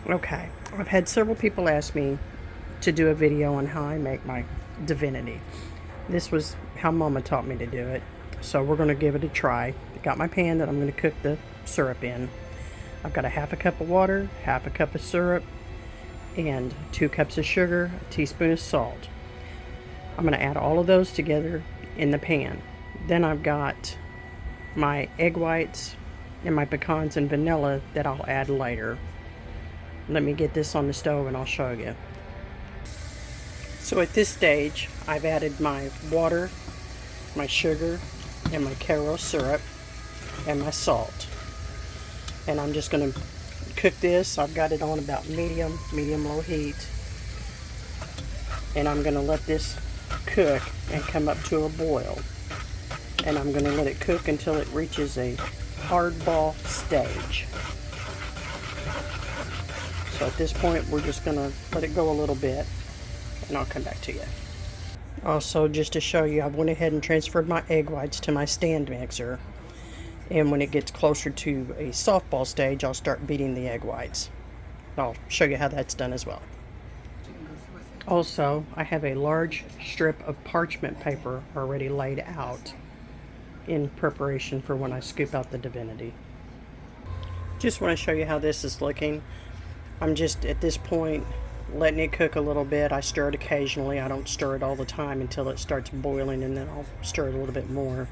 Okay, I've had several people ask me to do a video on how I make my Divinity. This was how Mama taught me to do it, so we're going to give it a try. I got my pan that I'm going to cook the syrup in. I've got a half a cup of water, half a cup of syrup, and 2 cups of sugar, a teaspoon of salt. I'm going to add all of those together in the pan. Then I've got my egg whites and my pecans and vanilla that I'll add later. Let me get this on the stove and I'll show you. So at this stage, I've added my water, my sugar, and my Karo syrup, and my salt. And I'm just going to cook this. I've got it on about medium-low heat. And I'm going to let this cook and come up to a boil. And I'm going to let it cook until it reaches a hardball stage. So at this point, we're just going to let it go a little bit, and I'll come back to you. Also, just to show you, I went ahead and transferred my egg whites to my stand mixer. And when it gets closer to a softball stage, I'll start beating the egg whites. I'll show you how that's done as well. Also, I have a large strip of parchment paper already laid out in preparation for when I scoop out the Divinity. Just want to show you how this is looking. I'm just, at this point, letting it cook a little bit. I stir it occasionally. I don't stir it all the time until it starts boiling, and then I'll stir it a little bit more.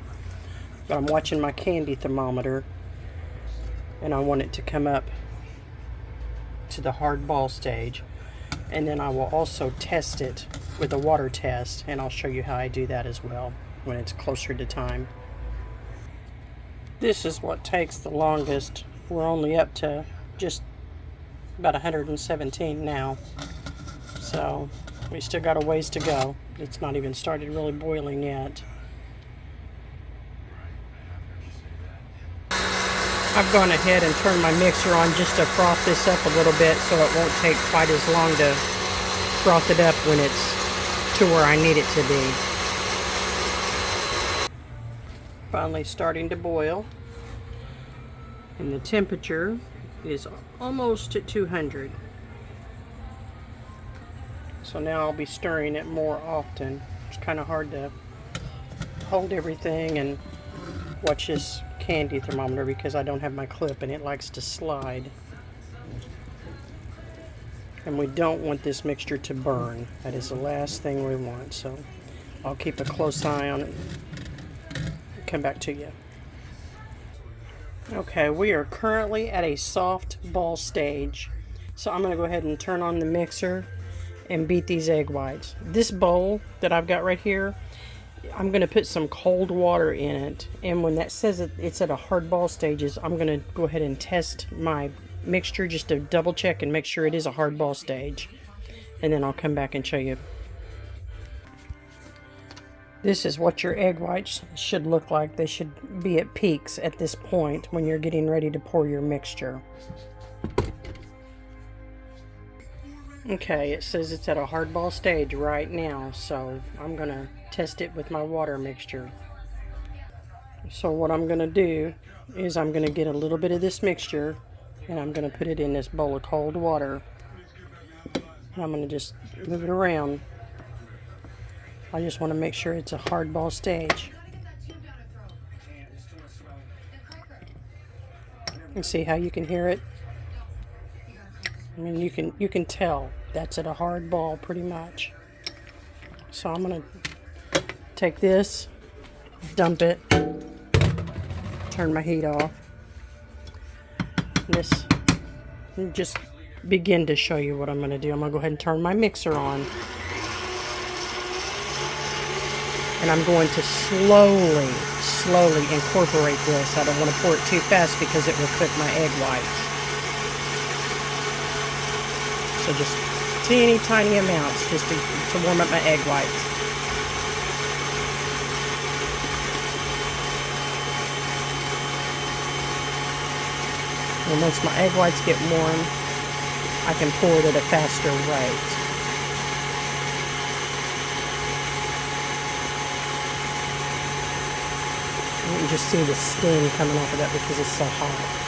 But I'm watching my candy thermometer, and I want it to come up to the hard ball stage. And then I will also test it with a water test, and I'll show you how I do that as well when it's closer to time. This is what takes the longest. We're only up to just about 117 now, so we still got a ways to go. It's not even started really boiling yet. I've gone ahead and turned my mixer on just to froth this up a little bit so it won't take quite as long to froth it up when it's to where I need it to be. Finally starting to boil, and the temperature is almost at 200. So now I'll be stirring it more often. It's kind of hard to hold everything and watch this candy thermometer because I don't have my clip and it likes to slide. And we don't want this mixture to burn. That is the last thing we want. So I'll keep a close eye on it. Come back to you. Okay, we are currently at a soft ball stage. So I'm going to go ahead and turn on the mixer and beat these egg whites. This bowl that I've got right here, I'm going to put some cold water in it. And when that says it's at a hard ball stages, I'm going to go ahead and test my mixture just to double check and make sure it is a hard ball stage. And then I'll come back and show you. This is what your egg whites should look like. They should be at peaks at this point when you're getting ready to pour your mixture. Okay, it says it's at a hardball stage right now, so I'm going to test it with my water mixture. So what I'm going to do is I'm going to get a little bit of this mixture and I'm going to put it in this bowl of cold water. And I'm going to just move it around. I just want to make sure it's a hardball stage. And see how you can hear it? I mean, you can tell that's at a hard ball pretty much. So I'm going to take this, dump it, turn my heat off. And this, and just begin to show you what I'm going to do. I'm going to go ahead and turn my mixer on. And I'm going to slowly incorporate this. I don't want to pour it too fast because it will cook my egg whites. So just teeny tiny amounts just to warm up my egg whites. And once my egg whites get warm, I can pour it at a faster rate. You can just see the steam coming off of that because it's so hot.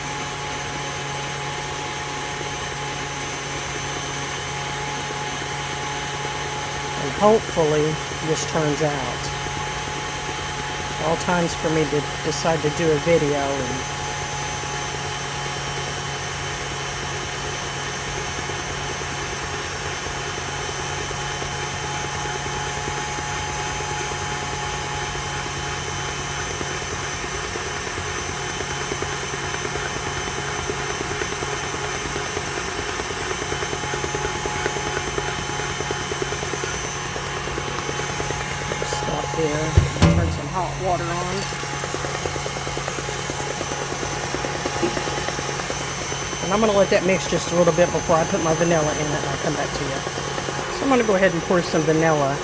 hopefully this turns out. All times for me to decide to do a video and stop there, turn some hot water on. And I'm going to let that mix just a little bit before I put my vanilla in it and I'll come back to you. So I'm going to go ahead and pour some vanilla.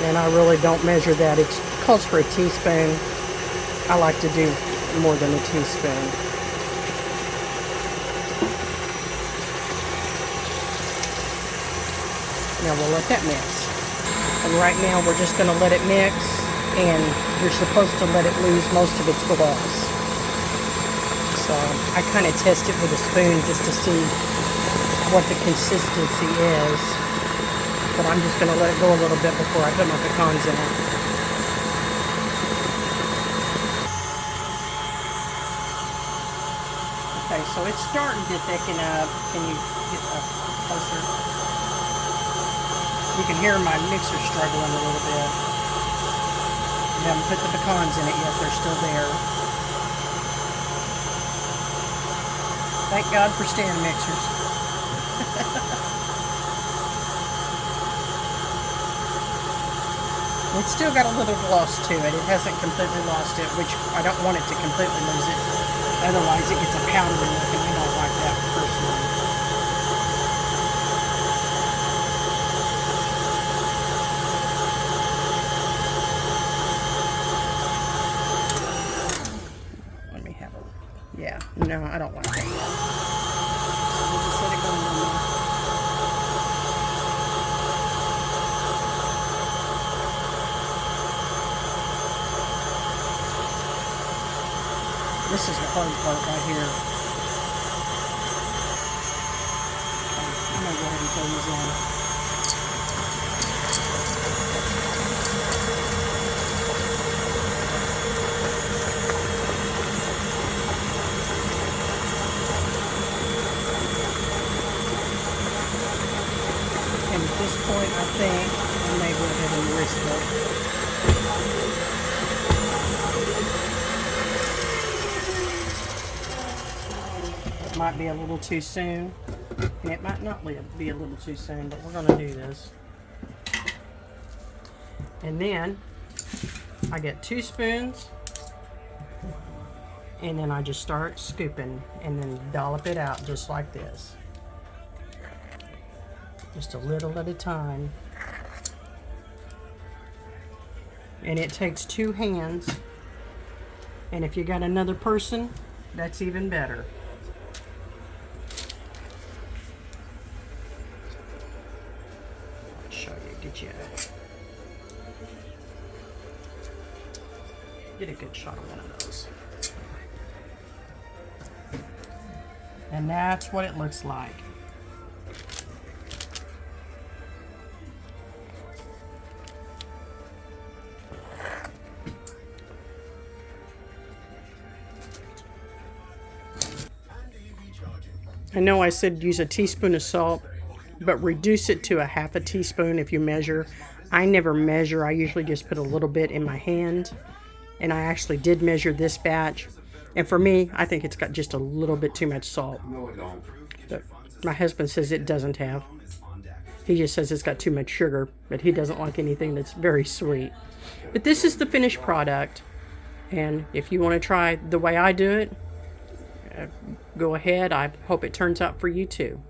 And I really don't measure that. It calls for a teaspoon. I like to do more than a teaspoon. Now we'll let that mix. And right now we're just going to let it mix, and you're supposed to let it lose most of its gloss. So I kind of test it with a spoon just to see what the consistency is. But I'm just going to let it go a little bit before I put my pecans in it. Okay, so it's starting to thicken up. Can you get closer? You can hear my mixer struggling a little bit. I haven't put the pecans in it yet. They're still there. Thank God for stand mixers. It's still got a little gloss to it. It hasn't completely lost it, which I don't want it to completely lose it. Otherwise it gets a powdery look, and I don't like that personally. Let me have a... Yeah, no, I don't like that. So we'll just let it go a little more. This is the hard part right here. I'm going to go ahead and throw these in. And at this point, I think I may go ahead and whisk it. Might be a little too soon, and it might not be a little too soon, but we're going to do this. And then I get 2 spoons, and then I just start scooping and then dollop it out just like this, just a little at a time. And it takes 2 hands, and if you got another person, that's even better. Get a good shot of one of those. And that's what it looks like. I know I said use a teaspoon of salt, but reduce it to a half a teaspoon if you measure. I never measure. I usually just put a little bit in my hand. And I actually did measure this batch. And for me, I think it's got just a little bit too much salt. No, it don't. But my husband says it doesn't have. He just says it's got too much sugar, but he doesn't like anything that's very sweet. But this is the finished product. And if you want to try the way I do it, go ahead. I hope it turns out for you too.